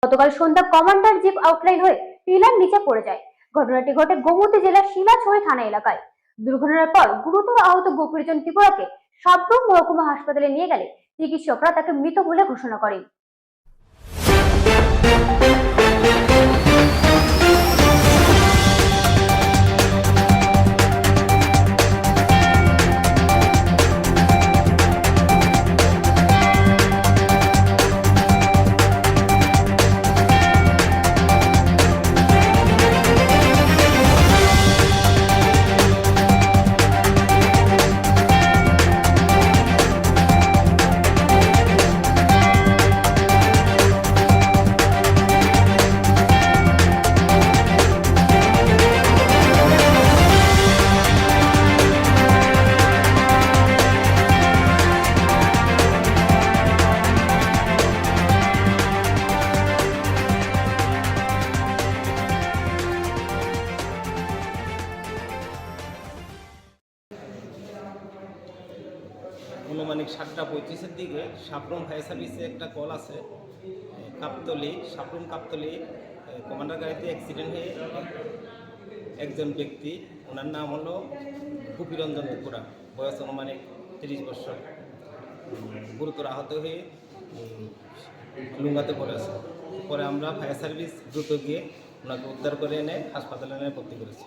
গতকাল সন্ধ্যা commander zip outline হয়ে pillar নিচে পড়ে যায়। ঘটনাটি ঘটে গোমতী জেলার শিলাছড়ি থানা এলাকায়। দুর্ঘটনার পর গুরুতর আহত গোপীরচন ত্রিপুরাকে সাবরুম মহকুমা হাসপাতালে নিয়ে গেলে চিকিৎসকরা তাকে মৃত বলে ঘোষণা করেন। অনুমানিক 7:35-এর দিকে সাবরুম ফায়ার সার্ভিসে একটা কল আছে। সাবরুম কাপ্তলি কমান্ডার গাড়িতে অ্যাক্সিডেন্ট হয়ে একজন ব্যক্তি, ওনার নাম হলো গোপীরঞ্জন ত্রিপুরা, বয়স অনুমানিক 30 বছর, গুরুতর আহত হয়ে লুঙ্গাতে পড়ে আছে। পরে আমরা ফায়ার সার্ভিস দ্রুত গিয়ে ওনাকে উদ্ধার করে এনে হাসপাতালে এনে ভর্তি করেছি।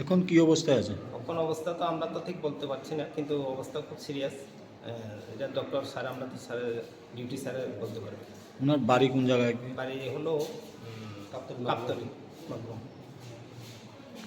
এখন কি অবস্থায় আছে? এখন অবস্থা তো আমরা তো ঠিক বলতে পারছি না, কিন্তু অবস্থা খুব সিরিয়াস। এটা ডক্টর স্যার, আমরা তো স্যারের ডিউটি স্যারে বলতে পারবো। ওনার বাড়ি কোন জায়গায়? বাড়ি হলো কাপ্তলি।